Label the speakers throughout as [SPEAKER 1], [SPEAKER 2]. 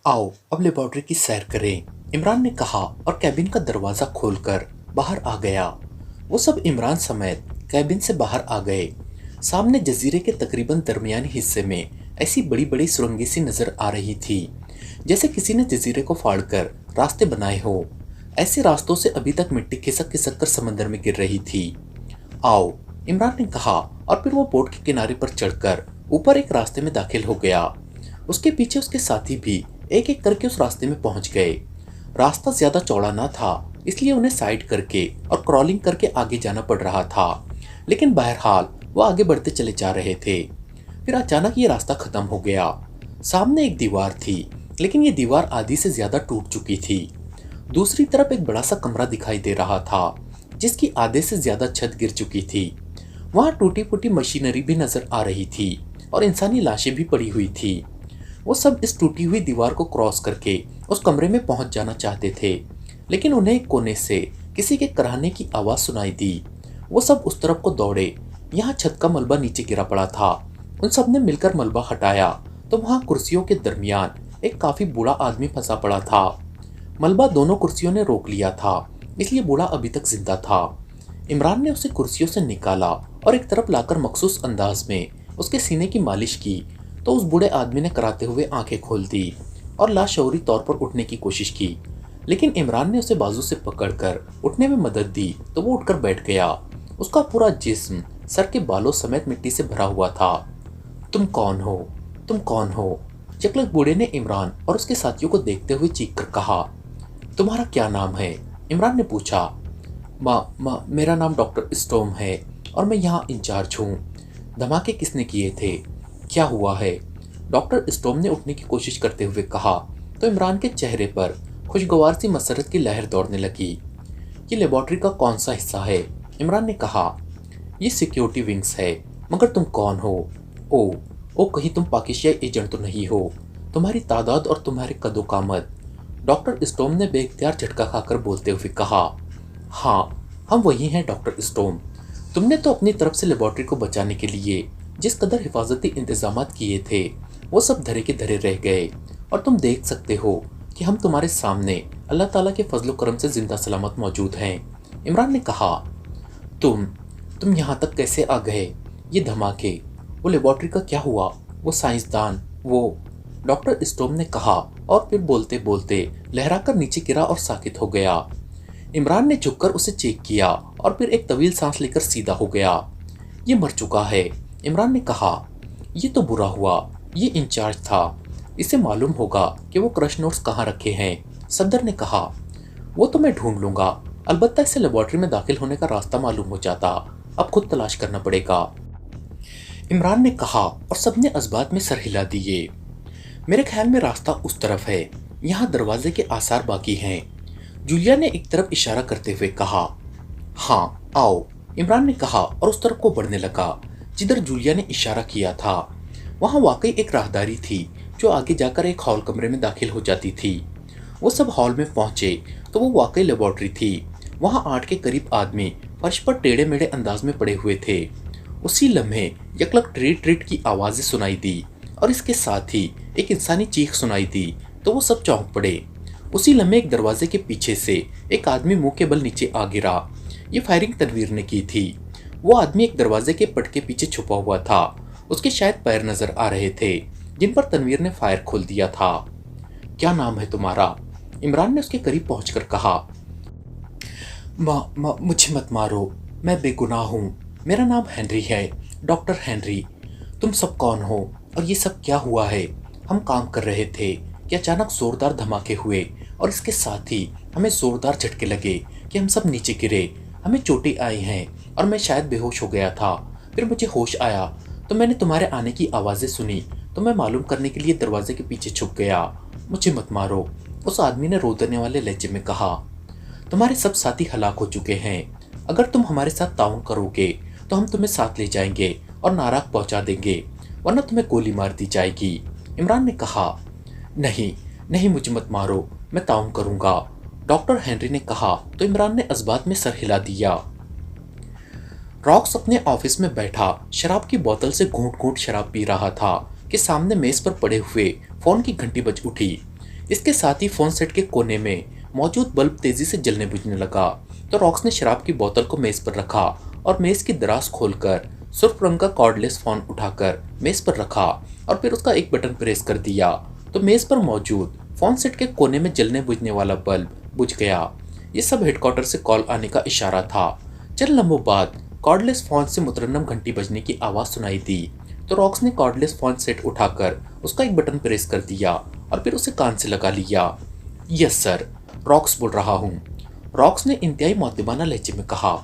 [SPEAKER 1] आओ अब लेबोरेटरी की सैर करें, इमरान ने कहा और कैबिन का दरवाजा खोलकर बाहर आ गया। वो सब इमरान समेत कैबिन से बाहर आ गए। सामने जजीरे के तकरीबन दरमियानी हिस्से में ऐसी बड़ी बड़ी सुरंगें सी नजर आ रही थी, जैसे किसी ने जजीरे को फाड़कर रास्ते बनाए हो। ऐसे रास्तों से अभी तक मिट्टी खिसक खिसक कर समंदर में गिर रही थी। आओ, इमरान ने कहा और फिर वो बोट के किनारे पर चढ़कर ऊपर एक रास्ते में दाखिल हो गया। उसके पीछे उसके साथी भी एक एक करके उस रास्ते में पहुंच गए। रास्ता ज्यादा चौड़ा ना था, इसलिए उन्हें साइड करके और क्रॉलिंग करके आगे जाना पड़ रहा था, लेकिन बहरहाल वो आगे बढ़ते चले जा रहे थे। फिर अचानक ये रास्ता खत्म हो गया। सामने एक दीवार थी, लेकिन ये दीवार आधी से ज्यादा टूट चुकी थी। दूसरी तरफ एक बड़ा सा कमरा दिखाई दे रहा था, जिसकी आधे से ज्यादा छत गिर चुकी थी। वहां टूटी फूटी मशीनरी भी नजर आ रही थी और इंसानी लाशें भी पड़ी हुई थी। वो सब इस टूटी हुई दीवार को क्रॉस करके उस कमरे में पहुंच जाना चाहते थे, लेकिन उन्हें एक कोने से किसी के कराहने की आवाज सुनाई दी। वो सब उस तरफ को दौड़े। यहाँ छत का मलबा नीचे गिरा पड़ा था। उन सब ने मिलकर मलबा हटाया तो वहां कुर्सियों के दरमियान एक काफी बूढ़ा आदमी फंसा पड़ा था। मलबा दोनों कुर्सियों ने रोक लिया था, इसलिए बूढ़ा अभी तक जिंदा था। इमरान ने उसे कुर्सियों से निकाला और एक तरफ लाकर मखसूस अंदाज में उसके सीने की मालिश की, तो उस बूढ़े आदमी ने कराते हुए आंखें खोल दी और लाशऊरी तौर पर उठने की कोशिश की, लेकिन इमरान ने उसे बाजू से पकड़कर उठने में मदद दी तो वो उठकर बैठ गया। उसका पूरा जिस्म सर के बालों समेत मिट्टी से भरा हुआ था। तुम कौन हो? तुम कौन हो? चकलक बूढ़े ने इमरान और उसके साथियों को देखते हुए चीख कर कहा। तुम्हारा क्या नाम है? इमरान ने पूछा। मेरा नाम डॉक्टर स्टोम है और मैं यहाँ इंचार्ज हूँ। धमाके किसने किए थे? क्या हुआ है? डॉक्टर स्टोम ने उठने की कोशिश करते हुए कहा, तो इमरान के चेहरे पर खुशगवार सी मसरत की लहर दौड़ने लगी। ये लेबोरेटरी का कौन सा हिस्सा है? इमरान ने कहा। ये सिक्योरिटी विंग्स है। मगर तुम कौन हो? ओ कहीं तुम पाकिस्तानी एजेंट तो नहीं हो? तुम्हारी तादाद और तुम्हारे कदो कामत। डॉक्टर स्टोम ने बेख्तियार झटका खाकर बोलते हुए कहा। हाँ, हम वही हैं डॉक्टर स्टोम। तुमने तो अपनी तरफ से लेबोरेटरी को बचाने के लिए जिस कदर हिफाजती इंतजामात किए थे, वो सब धरे के धरे रह गए, और तुम देख सकते हो कि हम तुम्हारे सामने अल्लाह ताला के फजलो करम से जिंदा सलामत मौजूद हैं। इमरान ने कहा। तुम यहाँ तक कैसे आ गए? ये धमाके, वो लेबोरेटरी का क्या हुआ? वो साइंसदान, वो? डॉक्टर स्टोम ने कहा और फिर बोलते बोलते लहराकर नीचे गिरा और साकित हो गया। इमरान ने झुककर उसे चेक किया और फिर एक तवील सांस लेकर सीधा हो गया। ये मर चुका है, इमरान ने कहा। ये तो बुरा हुआ। ये इंचार्ज था, इसे मालूम होगा कि वो क्रश नोट्स कहाँ रखे हैं, सफदर ने कहा। वो तो मैं ढूंढ लूंगा, अलबत्ता इसे लेबोरेटरी में दाखिल होने का रास्ता मालूम हो जाता। अब खुद तलाश करना पड़ेगा, इमरान ने कहा और सबने अजबात में सर हिला दिए। मेरे ख्याल में रास्ता उस तरफ है, यहाँ दरवाजे के आसार बाकी हैं, जूलिया ने एक तरफ इशारा करते हुए कहा। हाँ आओ, इमरान ने कहा और उस तरफ को बढ़ने लगा जिधर जूलिया ने इशारा किया था। वहां वाकई एक राहदारी थी जो आगे जाकर एक हॉल कमरे में दाखिल हो जाती थी। वो सब हॉल में पहुंचे तो वो वाकई लेबोरेटरी थी। वहां 8 के करीब आदमी फर्श पर टेढ़े मेढ़े अंदाज में पड़े हुए थे। उसी लम्हे यकलक ट्रीट ट्रीट की आवाजें सुनाई दी और इसके साथ ही एक इंसानी चीख सुनाई दी, तो वो सब चौंक पड़े। उसी लम्हे एक दरवाजे के पीछे से एक आदमी मुंह के बल नीचे आ गिरा। ये फायरिंग तनवीर ने की थी। वो आदमी एक दरवाजे के पट के पीछे छुपा हुआ था। उसके शायद पैर नजर आ रहे थे जिन पर तनवीर ने फायर खोल दिया था। क्या नाम है तुम्हारा? इमरान ने उसके करीब पहुंचकर कहा। मुझे मत मारो, मैं बेगुनाह हूँ। मेरा नाम हेनरी है, डॉक्टर हेनरी। तुम सब कौन हो और ये सब क्या हुआ है? हम काम कर रहे थे कि अचानक जोरदार धमाके हुए और इसके साथ ही हमें जोरदार झटके लगे कि हम सब नीचे गिरे। हमें चोटें आई हैं और मैं शायद बेहोश हो गया था। फिर मुझे होश आया तो मैंने तुम्हारे आने की आवाज़ें सुनी, तो मैं मालूम करने के लिए दरवाजे के पीछे छुप गया। मुझे मत मारो, उस आदमी ने रोदने वाले लहजे में कहा। तुम्हारे सब साथी हलाक हो चुके हैं। अगर तुम हमारे साथ ताउन करोगे तो हम तुम्हें साथ ले जाएंगे और नाराक पहुंचा देंगे, वरना तुम्हें गोली मार दी जाएगी, इमरान ने कहा। नहीं नहीं, मुझे मत मारो, मैं ताउन करूंगा, डॉक्टर हेनरी ने कहा, तो इमरान ने अजबात में सर हिला दिया। रॉक्स अपने ऑफिस में बैठा शराब की बोतल से घूंट घूंट शराब पी रहा था कि सामने मेज पर पड़े हुए फोन की घंटी बज उठी। इसके साथ ही फोन सेट के कोने में मौजूद बल्ब तेजी से जलने बुझने लगा। तो रॉक्स ने शराब की बोतल को मेज पर रखा और मेज की दराज खोलकर सुर्ख रंग का कॉर्डलेस फोन उठाकर मेज पर रखा और फिर उसका एक बटन प्रेस कर दिया। तो मेज पर मौजूद फोन सेट के कोने में जलने बुझने वाला बल्ब बुझ गया। ये सब हेडक्वार्टर से कॉल आने का इशारा था। चंद लम्हों बाद कॉर्डलेस फोन से मुतरन्नम घंटी बजने की आवाज सुनाई दी। तो रॉक्स ने कॉर्डलेस फोन सेट उठाकर उसका एक बटन प्रेस कर दिया और फिर उसे कान से लगा लिया। यस सर, रॉक्स बोल रहा हूँ, रॉक्स ने इंतहाई मुअद्दिबाना लहजे में कहा।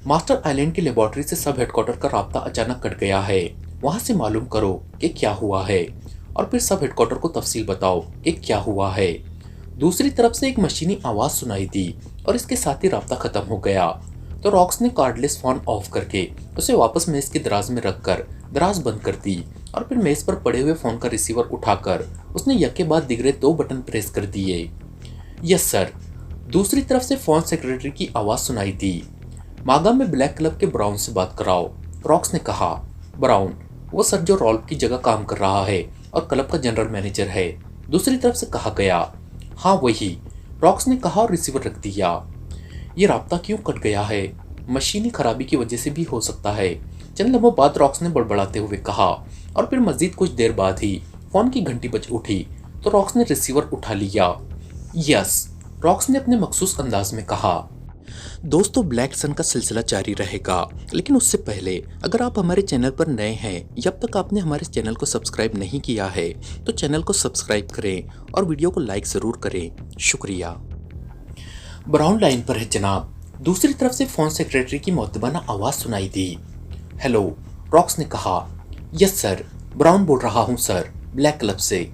[SPEAKER 1] मास्टर आइलैंड की लेबोरेटरी से सब हेडक्वार्टर का राब्ता अचानक कट गया है। वहां से मालूम करो कि क्या हुआ है और फिर सब हेडक्वार्टर को तफसील बताओ कि क्या हुआ है। दूसरी तरफ से एक मशीनी आवाज सुनाई दी और इसके साथ ही राब्ता खत्म हो गया। तो रॉक्स ने कार्डलेस फोन ऑफ करके उसे वापस मेज की दराज में रखकर दराज बंद कर दी और फिर मेज पर पड़े हुए फोन का रिसीवर उठाकर उसने यके बाद दिगरे 2 बटन प्रेस कर दिए। यस सर, दूसरी तरफ से फोन सेक्रेटरी की आवाज सुनाई दी। मागा में ब्लैक क्लब के ब्राउन से बात कराओ, रॉक्स ने कहा। ब्राउन, वो सर जो रॉल्फ की जगह काम कर रहा है और क्लब का जनरल मैनेजर है, दूसरी तरफ से कहा गया। हाँ वही, रॉक्स ने कहा और रिसीवर रख दिया। ये राब्ता क्यों कट गया है? मशीनी खराबी की वजह से भी हो सकता है, चंद लम्हों बाद रॉक्स ने बड़बड़ाते हुए कहा और फिर मजीद कुछ देर बाद ही फोन की घंटी बज उठी। तो रॉक्स ने रिसीवर उठा लिया। यस, रॉक्स ने अपने मखसूस अंदाज में कहा। दोस्तों, ब्लैक सन का सिलसिला जारी रहेगा, लेकिन उससे पहले अगर आप हमारे चैनल पर नए हैं या अब तक आपने हमारे चैनल को सब्सक्राइब नहीं किया है तो चैनल को सब्सक्राइब करें और वीडियो को लाइक ज़रूर करें। शुक्रिया। ब्राउन लाइन पर है जनाब, दूसरी तरफ से फोन सेक्रेटरी की मुअद्दिबाना आवाज़ सुनाई दी। हेलो, रॉक्स ने कहा। यस सर, ब्राउन बोल रहा हूँ सर, ब्लैक क्लब से।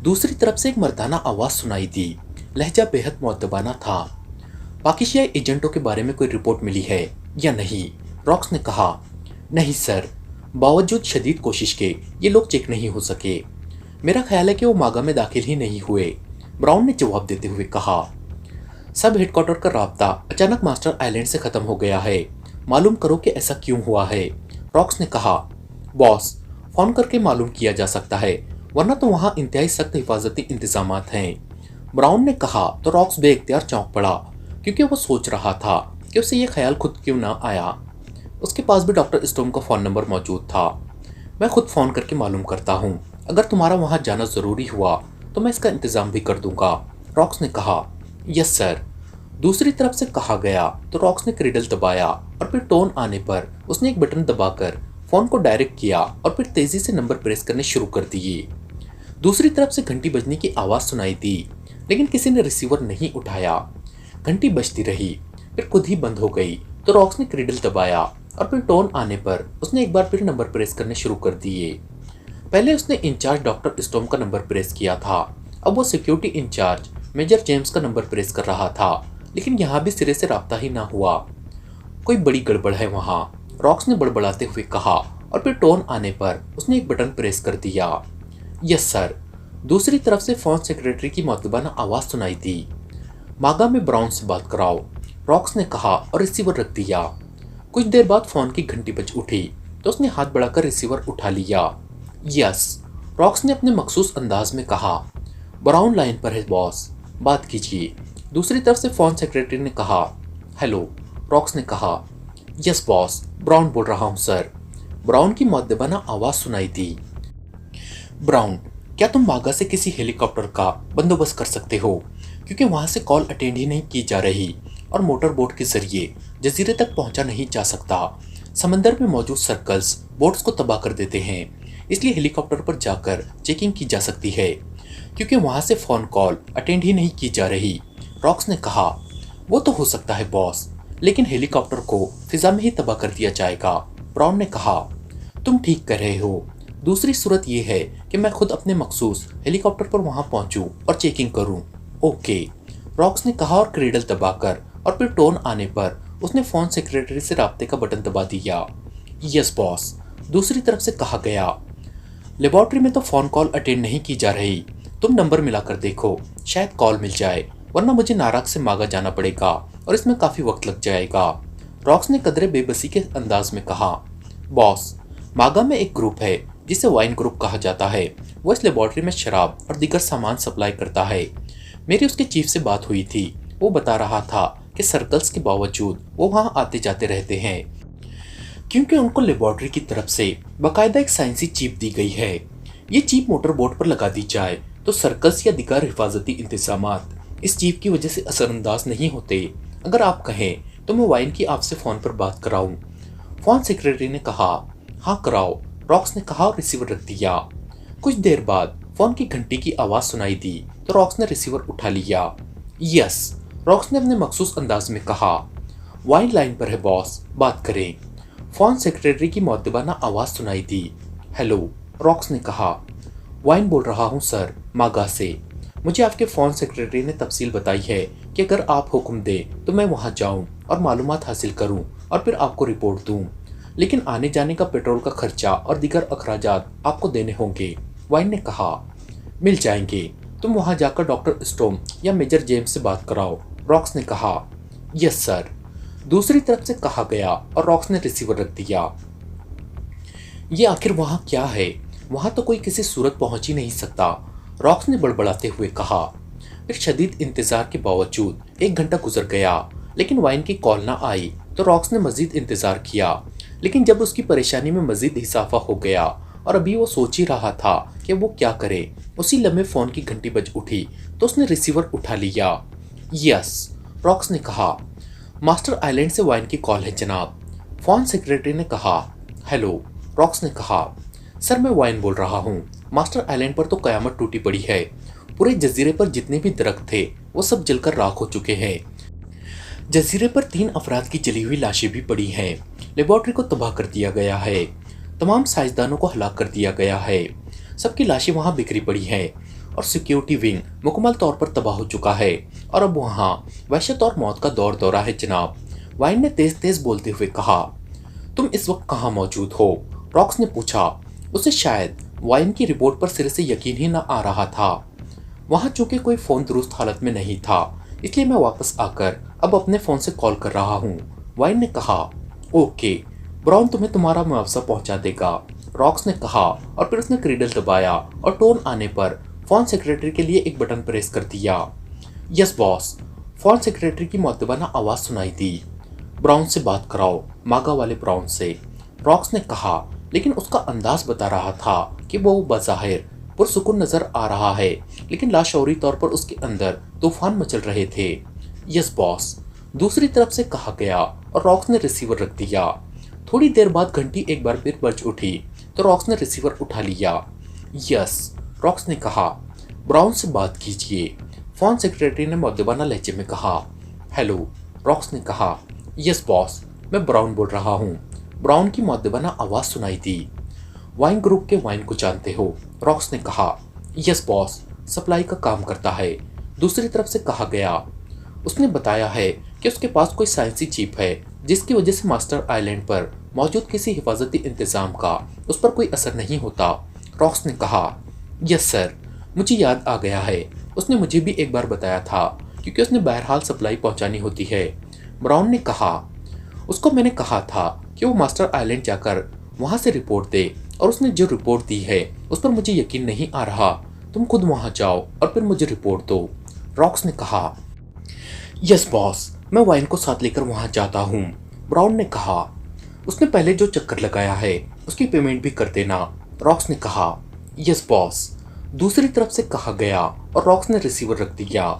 [SPEAKER 1] दूसरी तरफ से एक मर्दाना आवाज़ सुनाई दी। लहजा बेहद मुअद्दिबाना था। पाकिस्तानी एजेंटों के बारे में कोई रिपोर्ट मिली है या नहीं? रॉक्स ने कहा। नहीं सर, बावजूद शदीद कोशिश के ये लोग चेक नहीं हो सके। मेरा ख्याल है कि वो मागा में दाखिल ही नहीं हुए, ब्राउन ने जवाब देते हुए कहा। सब हेडक्वार्टर का राब्ता अचानक मास्टर आइलैंड से खत्म हो गया है, मालूम करो कि ऐसा क्यों हुआ है, रॉक्स ने कहा। बॉस, फोन करके मालूम किया जा सकता है, वरना तो वहाँ इंतहाई सख्त हिफाजती इंतजामात हैं, ब्राउन ने कहा। तो रॉक्स बेइख्तियार चौंक पड़ा क्योंकि वो सोच रहा था कि उसे ये ख्याल खुद क्यों ना आया। उसके पास भी डॉक्टर स्टोम का फ़ोन नंबर मौजूद था। मैं खुद फ़ोन करके मालूम करता हूँ, अगर तुम्हारा वहाँ जाना ज़रूरी हुआ तो मैं इसका इंतज़ाम भी कर दूंगा, रॉक्स ने कहा। यस सर, दूसरी तरफ से कहा गया। तो रॉक्स ने क्रिडल दबाया और फिर टोन आने पर उसने एक बटन दबाकर फ़ोन को डायरेक्ट किया और फिर तेज़ी से नंबर प्रेस करने शुरू कर दिए। दूसरी तरफ से घंटी बजने की आवाज़ सुनाई दी, लेकिन किसी ने रिसीवर नहीं उठाया। घंटी बजती रही, फिर खुद ही बंद हो गई। तो रॉक्स ने क्रिडल दबाया और फिर टोन आने पर उसने एक बार फिर नंबर प्रेस करने शुरू कर दिए। पहले उसने इंचार्ज डॉक्टर स्टोम का नंबर प्रेस किया था, अब वो सिक्योरिटी इंचार्ज मेजर जेम्स का नंबर प्रेस कर रहा था, लेकिन यहाँ भी सिरे से राब्ता ही ना हुआ। कोई बड़ी गड़बड़ है वहाँ, रॉक्स ने बड़बड़ाते हुए कहा और फिर टोन आने पर उसने एक बटन प्रेस कर दिया। यस सर, दूसरी तरफ से फोन सेक्रेटरी की मुअद्दिबाना आवाज़ सुनाई दी। मागा में ब्राउन से बात कराओ, रॉक्स ने कहा और रिसीवर रख दिया। कुछ देर बाद फोन की घंटी बज उठी तो उसने हाथ बढ़ाकर रिसीवर उठा लिया। यस, रॉक्स ने अपने मखसूस अंदाज में कहा। ब्राउन लाइन पर है बॉस, बात कीजिए, दूसरी तरफ से फोन सेक्रेटरी ने कहा। हेलो, रॉक्स ने कहा। यस बॉस, ब्राउन बोल रहा हूँ सर, ब्राउन की मुअद्दिबाना आवाज़ सुनाई दी। ब्राउन, क्या तुम मागा से किसी हेलीकॉप्टर का बंदोबस्त कर सकते हो, क्योंकि वहां से कॉल अटेंड ही नहीं की जा रही और मोटर बोट के जरिए जजीरे तक पहुंचा नहीं जा सकता। समंदर में मौजूद सर्कल्स बोट्स को तबाह कर देते हैं, इसलिए हेलीकॉप्टर पर जाकर चेकिंग की जा सकती है, क्योंकि वहां से फोन कॉल अटेंड ही नहीं की जा रही, रॉक्स ने कहा। वो तो हो सकता है बॉस, लेकिन हेलीकॉप्टर को फिजा में ही तबाह कर दिया जाएगा, ब्राउन ने कहा। तुम ठीक कर रहे हो, दूसरी सूरत यह है कि मैं खुद अपने मखसूस हेलीकॉप्टर पर वहां पहुंचूं और चेकिंग करूं। ओके, रॉक्स ने कहा और क्रेडल दबाकर और फिर टोन आने पर उसने फोन सेक्रेटरी से राब्ते का बटन दबा दिया। यस बॉस, दूसरी तरफ से कहा गया। लेबोरेटरी में तो फोन कॉल अटेंड नहीं की जा रही, तुम नंबर मिलाकर देखो, शायद कॉल मिल जाए, वरना मुझे नाराग से मागा जाना पड़ेगा और इसमें काफी वक्त लग जाएगा, रॉक्स ने कदरे बेबसी के अंदाज में कहा। बॉस, मागा में एक ग्रुप है जिसे वाइन ग्रुप कहा जाता है, वो इस लेबोरेटरी में शराब और दीगर सामान सप्लाई करता है। मेरी उसके चीफ से बात हुई थी। वो बता रहा था कि सर्कल्स के बावजूद वो वहाँ आते जाते रहते हैं, क्योंकि उनको लेबोरेटरी की तरफ से बाकायदा एक साइंसी चिप दी गई है। ये चिप मोटर बोट पर लगा दी जाए तो सर्कल्स या दीगर हिफाजती इंतजामात इस चिप की वजह से असरअंदाज नहीं होते। अगर आप कहें तो मैं वाइन की आपसे फोन पर बात कराऊं। फोन सेक्रेटरी ने कहा। हाँ कराओ, रॉक्स ने कहा और रिसीवर रख दिया। कुछ देर बाद फोन की घंटी की आवाज सुनाई दी तो रॉक्स ने रिसीवर उठा लिया। यस, रॉक्स ने अपने मखसूस अंदाज में कहा। वाइन लाइन पर है बॉस, बात करें। फोन सेक्रेटरी की मुअद्दबाना आवाज सुनाई दी। हेलो, रॉक्स ने कहा। वाइन बोल रहा हूँ सर, मागा से। मुझे आपके फोन सेक्रेटरी ने तफसील बताई है कि अगर आप हुक्म दें तो मैं वहां जाऊं और मालूमात हासिल करूं और फिर आपको रिपोर्ट दूं, लेकिन आने जाने का पेट्रोल का खर्चा और दीगर अखराजात आपको देने होंगे। वाइन ने कहा। मिल जाएंगे, तुम वहां जाकर डॉक्टर स्टोम या मेजर जेम्स से बात कराओ, रॉक्स ने कहा। यस सर, दूसरी तरफ से कहा गया और रॉक्स ने रिसीवर रख दिया। ये आखिर वहां क्या है? वहां तो कोई किसी सूरत पहुंच ही नहीं सकता, रॉक्स ने बड़बड़ाते हुए कहा। फिर शदीद इंतजार के बावजूद 1 घंटा गुजर गया, लेकिन वाइन की कॉल ना आई तो रॉक्स ने मजीद इंतजार किया। लेकिन जब उसकी परेशानी में मजीद इजाफा हो गया और अभी वो सोच ही रहा था कि वो क्या करे, उसी लम्हे फोन की घंटी बज उठी तो उसने रिसीवर उठा लिया। यस, रॉक्स ने कहा। मास्टर आइलैंड से वाइन की कॉल है जनाब, फोन सेक्रेटरी ने कहा। हेलो, रॉक्स ने कहा। सर मैं वाइन बोल रहा हूँ। मास्टर आइलैंड पर तो कयामत टूटी पड़ी है। पूरे जजीरे पर जितने भी दरख्त थे वो सब जलकर राख हो चुके हैं। जजीरे पर 3 अफराद की जली हुई लाशें भी पड़ी हैं। लेबोरेटरी को तबाह कर दिया गया है। तमाम साइंसदानों को हलाक कर दिया गया है। सबकी लाशें वहां बिखरी पड़ी हैं और सिक्योरिटी विंग मुकम्मल तौर पर तबाह हो चुका है और अब वहां वहशत और मौत का दौर दौरा है जनाब, वाइन ने तेज तेज बोलते हुए कहा। तुम इस वक्त कहाँ मौजूद हो? रॉक्स ने पूछा। उसे शायद वाइन की रिपोर्ट पर सिरे से यकीन ही न आ रहा था। वहां चूंकि कोई फोन दुरुस्त हालत में नहीं था, इसलिए मैं वापस आकर अब अपने फोन से कॉल कर रहा हूँ, वाइन ने कहा। ओके, ब्राउन तुम्हें तुम्हारा मुआवजा पहुंचा देगा, रॉक्स ने कहा और फिर उसने क्रीडल दबाया और टोन आने पर फोन सेक्रेटरी के लिए एक बटन प्रेस कर दिया। यस बॉस, फोन सेक्रेटरी की मुअद्दबाना आवाज सुनाई दी। ब्राउन से बात कराओ, मागा वाले ब्राउन से, रॉक्स ने कहा, लेकिन उसका अंदाज बता रहा था कि वो बज़ाहिर पुरसुकून नजर आ रहा है, लेकिन लाशौरी तौर पर उसके अंदर तूफान मचल रहे थे। यस बॉस, दूसरी तरफ से कहा गया और रॉक्स ने रिसीवर रख दिया। थोड़ी देर बाद घंटी एक बार फिर बज उठी तो रॉक्स ने रिसीवर उठा लिया। यस, रॉक्स ने कहा। ब्राउन से बात कीजिए, फोन सेक्रेटरी ने मुअद्दबाना लहजे में कहा। हेलो, रॉक्स ने कहा। यस बॉस, मैं ब्राउन बोल रहा हूँ, ब्राउन की मुअद्दबाना आवाज सुनाई दी। वाइन ग्रुप के वाइन को जानते हो? रॉक्स ने कहा। यस बॉस, सप्लाई का काम करता है, दूसरी तरफ से कहा गया। उसने बताया है कि उसके पास कोई साइंसी चिप है जिसकी वजह से मास्टर आइलैंड पर मौजूद किसी हिफाजती इंतजाम का उस पर कोई असर नहीं होता, रॉक्स ने कहा। यस सर, मुझे याद आ गया है, उसने मुझे भी एक बार बताया था, क्योंकि उसने बहरहाल सप्लाई पहुंचानी होती है, ब्राउन ने कहा। उसको मैंने कहा था कि वो मास्टर आइलैंड जाकर वहां से रिपोर्ट दे और उसने जो रिपोर्ट दी है उस पर मुझे यकीन नहीं आ रहा। तुम खुद वहां जाओ और फिर मुझे रिपोर्ट दो, रॉक्स ने कहा। यस बॉस, मैं वाइन को साथ लेकर वहां जाता हूँ, ब्राउन ने कहा। उसने पहले जो चक्कर लगाया है उसकी पेमेंट भी कर देना, रॉक्स ने कहा। यस बॉस, दूसरी तरफ से कहा गया और रॉक्स ने रिसीवर रख दिया।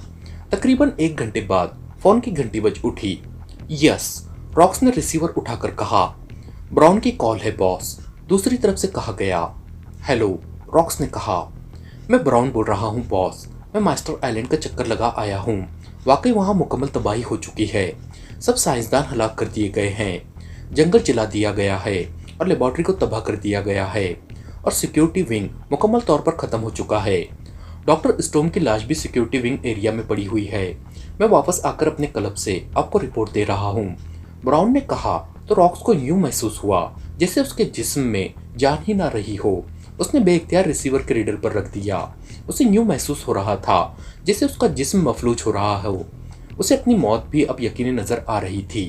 [SPEAKER 1] तकरीबन 1 घंटे बाद फोन की घंटी बज उठी। यस, रॉक्स ने रिसीवर उठाकर कहा। ब्राउन की कॉल है बॉस, दूसरी तरफ से कहा गया। हेलो, रॉक्स ने कहा। मैं ब्राउन बोल रहा हूँ बॉस, मैं मास्टर आइलैंड का चक्कर लगा आया हूँ। वाकई वहाँ मुकम्मल तबाही हो चुकी है, सब साइंसदान हलाक कर दिए गए हैं, जंगल जला दिया गया है और लेबोरेटरी को तबाह कर दिया गया है और सिक्योरिटी विंग मुकम्मल तौर पर खत्म हो चुका है। डॉक्टर स्टोम की लाश भी सिक्योरिटी विंग एरिया में पड़ी हुई है। मैं वापस आकर अपने क्लब से आपको रिपोर्ट दे रहा हूँ, ब्राउन ने कहा। तो रॉक्स को यूं महसूस हुआ जैसे उसके जिस्म में जान ही ना रही हो। उसने बेइख्तियार रिसीवर के रीडर पर रख दिया। उसे यूं महसूस हो रहा था जैसे उसका जिस्म मफलूज हो रहा हो। उसे अपनी मौत भी अब यकीनी नजर आ रही थी,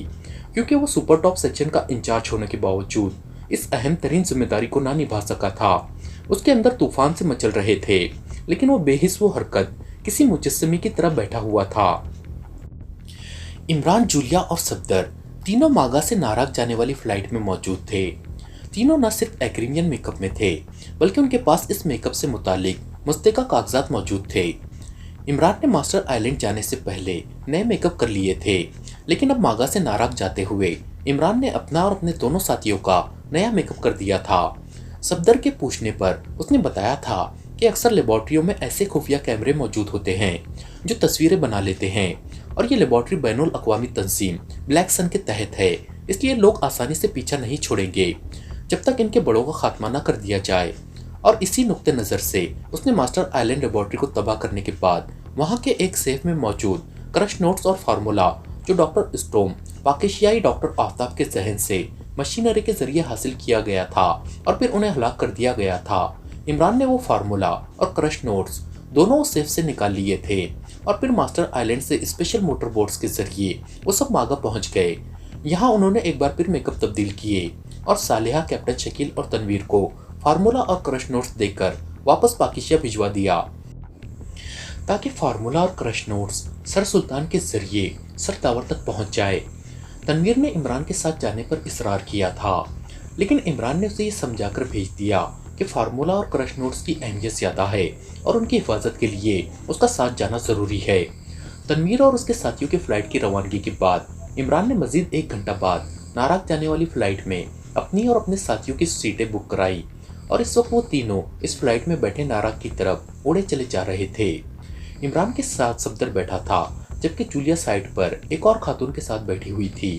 [SPEAKER 1] क्योंकि वो सुपर टॉप सेक्शन का इंचार्ज होने के बावजूद इस अहम तरीन जिम्मेदारी को ना निभा सका था। उसके अंदर तूफान से मचल रहे थे, लेकिन वो बेहिस वो हरकत किसी मुजस्समे की तरह बैठा हुआ था। इमरान, जूलिया और सफदर तीनों मागा से नाराक जाने वाली फ्लाइट में मौजूद थे। तीनों न सिर्फ एग्रीमियन मेकअप में थे, बल्कि उनके पास इस मेकअप से मुतालिक मुस्तका कागजात मौजूद थे। इमरान ने मास्टर आइलैंड जाने से पहले नए मेकअप कर लिए थे, लेकिन अब मागा से नाराक जाते हुए इमरान ने अपना और अपने दोनों साथियों का नया मेकअप कर दिया था। सफदर के पूछने पर उसने बताया था कि अक्सर लेबॉर्ट्रियों में ऐसे खुफिया कैमरे मौजूद होते हैं जो तस्वीरें बना लेते हैं, और ये लेबॉर्ट्री बैनुल अक़वामी तंजीम ब्लैक सन के तहत है, इसलिए लोग आसानी से पीछा नहीं छोड़ेंगे जब तक इनके बड़ों का खात्मा न कर दिया जाए। और इसी नुक्ते नज़र से उसने मास्टर आइलैंड लेबॉर्ट्री को तबाह करने के बाद वहाँ के एक सेफ में मौजूद क्रश नोट्स और फार्मूला जो डॉक्टर स्टोम पाकिस्तानी डॉक्टर आफ्ताब के जहन से मशीनरी के जरिए हासिल किया गया था और फिर उन्हें हलाक कर दिया गया था, इमरान ने वो फार्मूला और क्रश नोट्स दोनों सेफ से निकाल लिए थे और फिर मास्टर आइलैंड से स्पेशल मोटर बोट्स के जरिए वो सब मागा पहुंच गए। यहाँ उन्होंने एक बार फिर मेकअप तब्दील किए और सालिहा, कैप्टन शकील और तनवीर को फार्मूला और क्रश नोट्स देकर वापस पाकिस्तान भिजवा दिया ताकि फार्मूला और क्रश नोट्स सर सुल्तान के जरिए सर दावर तक पहुंच जाए। तनवीर ने इमरान के साथ जाने पर इसरार किया था, लेकिन इमरान ने उसे ये समझाकर भेज दिया कि फार्मूला और क्रश नोट्स की अहमियत ज़्यादा है और उनकी हिफाजत के लिए उसका साथ जाना ज़रूरी है। तनवीर और उसके साथियों की फ़्लाइट की रवानगी के बाद इमरान ने मज़ीद 1 घंटा बाद नाराक जाने वाली फ़्लाइट में अपनी और अपने साथियों की सीटें बुक कराई और इस वक्त वो तीनों इस फ्लाइट में बैठे नाराक की तरफ उड़े चले जा रहे थे। इमरान के साथ सफदर बैठा था, जबकि जूलिया साइड पर एक और खातून के साथ बैठी हुई थी।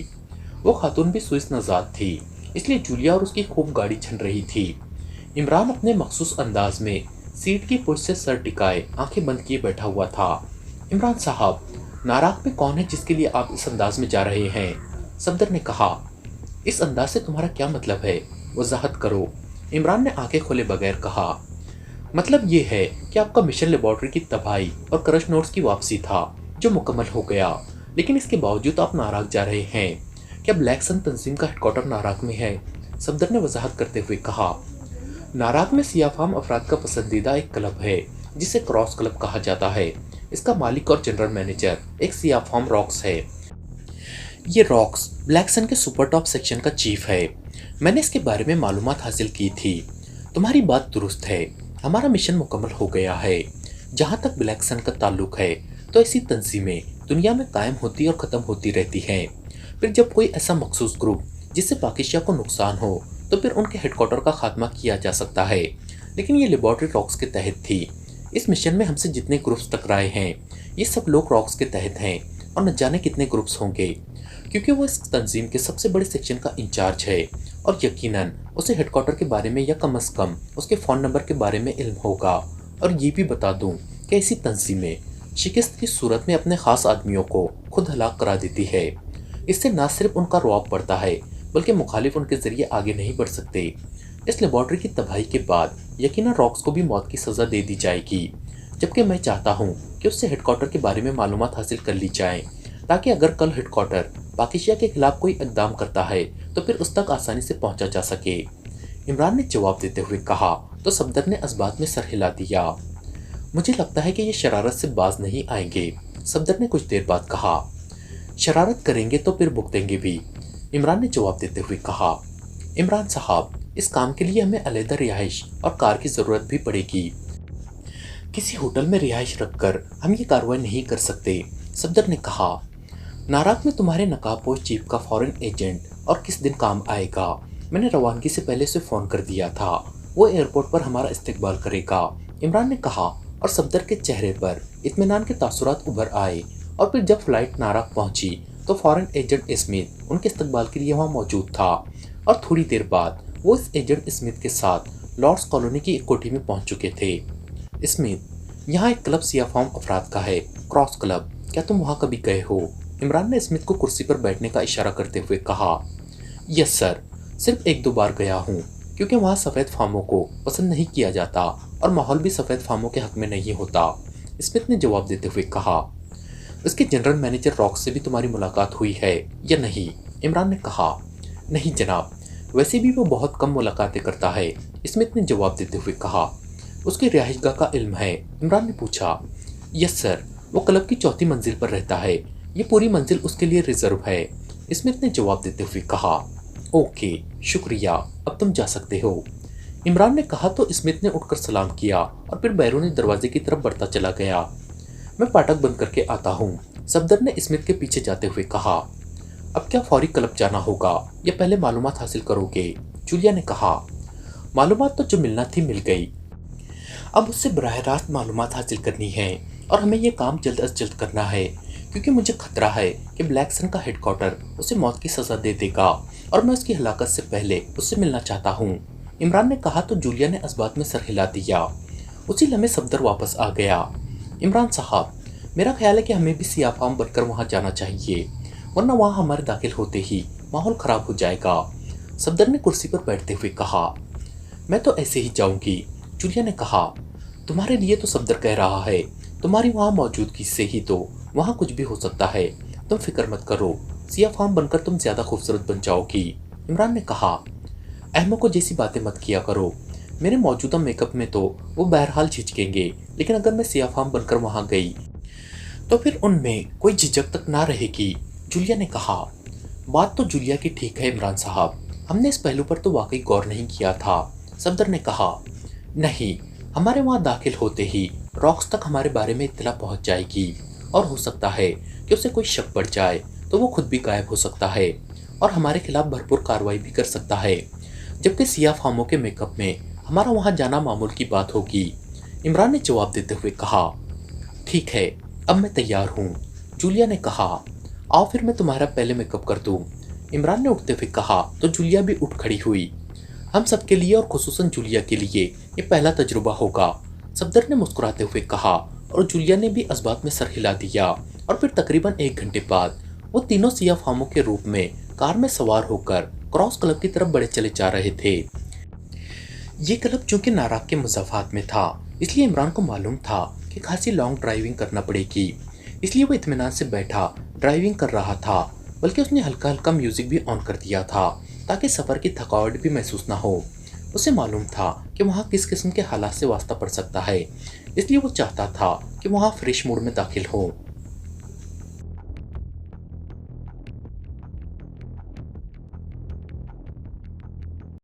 [SPEAKER 1] वो खातून भी स्विस नजाद थी, इसलिए जूलिया और उसकी खूब गाड़ी छन रही थी। इमरान अपने मखसूस अंदाज में सीट की पुश से सर टिकाए आंखें बंद किए बैठा हुआ था। इमरान साहब, नाराक में कौन है जिसके लिए आप इस अंदाज में जा रहे हैं? सफदर ने कहा। इस अंदाज से तुम्हारा क्या मतलब है? वजाहत करो, इमरान ने आंखें खोले बगैर कहा। मतलब ये है कि आपका मिशन लेबॉर्ट्री की तबाही और क्रश नोट्स की वापसी था जो मुकम्मल हो गया, लेकिन इसके बावजूद आप नाराक जा रहे हैं। क्या ब्लैक सन तंजीम का हेडक्वार्टर नाराक में है? सफदर ने वजाहत करते हुए कहा। नाराक में सियाफाम अफराद का पसंदीदा एक क्लब है जिसे क्रॉस क्लब कहा जाता है। इसका मालिक और जनरल मैनेजर एक सियाफाम रॉक्स है। ये रॉक्स ब्लैक सन के सुपर टॉप सेक्शन का चीफ है। मैंने इसके बारे में मालूमात हासिल की थी। तुम्हारी बात दुरुस्त है, हमारा मिशन मुकम्मल हो गया है। जहाँ तक ब्लैक सन का ताल्लुक है तो ऐसी तंजीमें दुनिया में कायम होती और ख़त्म होती रहती हैं। फिर जब कोई ऐसा मखसूस ग्रुप जिससे पाकिस्तान को नुकसान हो तो फिर उनके हेडक्वार्टर का खात्मा किया जा सकता है, लेकिन ये लेबॉर्ट्री रॉक्स के तहत थी। इस मिशन में हमसे जितने ग्रुप्स टकराए हैं ये सब लोग रॉक्स के तहत हैं और न जाने कितने ग्रुप्स होंगे, क्योंकि वो इस तंजीम के सबसे बड़े सेक्शन का इंचार्ज है और यकीनन उसे हेडक्वार्टर के बारे में या कम अज़ कम उसके फ़ोन नंबर के बारे में इल्म होगा। और ये भी बता दूं कि ऐसी तंजीमें शिकस्त की सूरत में अपने ख़ास आदमियों को खुद हलाक करा देती है। इससे न सिर्फ उनका रौब बढ़ता है बल्कि मुखालिफ उनके ज़रिए आगे नहीं बढ़ सकते। इस लेबॉर्ट्री की तबाही के बाद यकीनन रॉक्स को भी मौत की सज़ा दे दी जाएगी, जबकि मैं चाहता हूँ कि उससे हेडक्वार्टर के बारे में मालूमात हासिल कर ली जाए ताकि अगर कल हेडक्वार्टर पाकिस्तान के खिलाफ कोई इकदाम करता है तो फिर उस तक आसानी से पहुंचा जा सके। इमरान ने जवाब देते हुए कहा तो सफदर ने इस में सर हिला दिया। मुझे लगता है कि ये शरारत से बाज नहीं आएंगे, सफदर ने कुछ देर बाद कहा। शरारत करेंगे तो फिर भुगतेंगे भी, इमरान ने जवाब देते हुए कहा। इमरान साहब, इस काम के लिए हमें अलहदा रिहाइश और कार की ज़रूरत भी पड़ेगी। किसी होटल में रिहाइश रखकर हम ये कार्रवाई नहीं कर सकते, सफदर ने कहा। नाराक में तुम्हारे नकाबपोश चीफ का फॉरेन एजेंट और किस दिन काम आएगा? मैंने रवानगी से पहले से फ़ोन कर दिया था, वो एयरपोर्ट पर हमारा इस्तकबाल करेगा, इमरान ने कहा। और सफदर के चेहरे पर इत्मीनान के तासुरात उभर आए। और फिर जब फ्लाइट नाराक पहुंची तो फॉरेन एजेंट स्मिथ उनके इस्तकबाल के लिए वहाँ मौजूद था और थोड़ी देर बाद वो इस एजेंट स्मिथ के साथ लॉर्ड्स कॉलोनी की एक कोठी में पहुँच चुके थे। स्मिथ, यहाँ एक क्लब सियाफाम अफराद का है, क्रॉस क्लब, क्या तुम वहाँ कभी गए हो? इमरान ने स्मिथ को कुर्सी पर बैठने का इशारा करते हुए कहा। यस सर, सिर्फ 1-2 बार गया हूँ, क्योंकि वहाँ सफ़ेद फार्मों को पसंद नहीं किया जाता और माहौल भी सफ़ेद फार्मों के हक में नहीं होता, स्मिथ ने जवाब देते हुए कहा। उसके जनरल मैनेजर रॉक्स से भी तुम्हारी मुलाकात हुई है या नहीं? इमरान ने कहा। नहीं जनाब, वैसे भी वो बहुत कम मुलाकातें करता है, स्मिथ ने जवाब देते हुए कहा। उसकी रिहाइशगाह का इल्म है? इमरान ने पूछा। यस सर, वो क्लब की चौथी मंजिल पर रहता है। ये पूरी मंजिल उसके लिए रिजर्व है, स्मिथ ने जवाब देते हुए कहा। ओके, शुक्रिया, अब तुम जा सकते हो, इमरान ने कहा तो स्मिथ ने उठकर सलाम किया और फिर बैरोनी दरवाजे की तरफ बढ़ता चला गया। मैं फाटक बंद करके आता हूँ, सफदर ने स्मिथ के पीछे जाते हुए कहा। अब क्या फौरी क्लब जाना होगा या पहले मालूमात हासिल करोगे? जूलिया ने कहा। मालूमात तो जो मिलना थी मिल गई, अब उससे बराह रास्त मालूमात हासिल करनी है और हमें यह काम जल्द अज जल्द करना है, क्योंकि मुझे खतरा है कि ब्लैक सन का हेडक्वार्टर उसे मौत की सजा दे देगा और मैं उसकी हलाकत से पहले उससे मिलना चाहता हूँ, इमरान ने कहा तो जूलिया ने इस्बात में सर हिला दिया। उसी लम्हे सफदर वापस आ गया। इमरान साहब, मेरा ख्याल है कि हमें भी सियाफाम बनकर वहाँ जाना चाहिए, वरना वहाँ हमारे दाखिल होते ही माहौल खराब हो जाएगा, सफदर ने कुर्सी पर बैठते हुए कहा। मैं तो ऐसे ही जाऊंगी, जूलिया ने कहा। तुम्हारे लिए तो सफदर कह रहा है, तुम्हारी वहाँ मौजूदगी से ही तो वहाँ कुछ भी हो सकता है, तुम फिक्र मत करो, सियाफाम बनकर तुम ज्यादा खूबसूरत बन जाओगी, इमरान ने कहा। अहमकों जैसी बातें मत किया करो, मेरे मौजूदा मेकअप में तो वो बहरहाल झिझकेंगे, लेकिन अगर मैं सियाफाम बनकर वहाँ गई तो फिर उनमें कोई झिझक तक ना रहेगी, जूलिया ने कहा। बात तो जूलिया की ठीक है इमरान साहब, हमने इस पहलू पर तो वाकई गौर नहीं किया था, सफदर ने कहा। नहीं, हमारे वहाँ दाखिल होते ही रॉक्स तक हमारे बारे में इत्तला पहुँच जाएगी और हो सकता है कि उसे कोई शक पड़ जाए तो वो खुद भी गायब हो सकता है और हमारे खिलाफ भरपूर कार्रवाई भी कर सकता है, जबकि सियाफामों के मेकअप में हमारा वहाँ जाना मामूल की बात होगी, इमरान ने जवाब देते हुए कहा। ठीक है, अब मैं तैयार हूँ, जूलिया ने कहा। आओ फिर मैं तुम्हारा पहले मेकअप कर दूँ, इमरान ने उठते हुए कहा तो जूलिया भी उठ खड़ी हुई। हम सबके लिए और खुसूसन जूलिया के लिए ये पहला तजुर्बा होगा, सफदर ने मुस्कुराते हुए कहा और जूलिया ने भी इस्बात में सर हिला दिया और फिर तकरीबन 1 घंटे बाद वो तीनों सियाफामों के रूप में कार में सवार होकर क्रॉस क्लब की तरफ बढ़े चले जा रहे थे। ये क्लब चूंकि नाराक के मुज़ाफ़ात में था, इसलिए इमरान को मालूम था कि खासी लॉन्ग ड्राइविंग करना पड़ेगी, इसलिए वो इत्मीनान से बैठा ड्राइविंग कर रहा था, बल्कि उसने हल्का हल्का म्यूजिक भी ऑन कर दिया था ताकि सफ़र की थकावट भी महसूस ना हो। उसे मालूम था कि वहाँ किस किस्म के हालात से वास्ता पड़ सकता है, इसलिए वो चाहता था कि वहाँ फ्रेश मूड में दाखिल हो।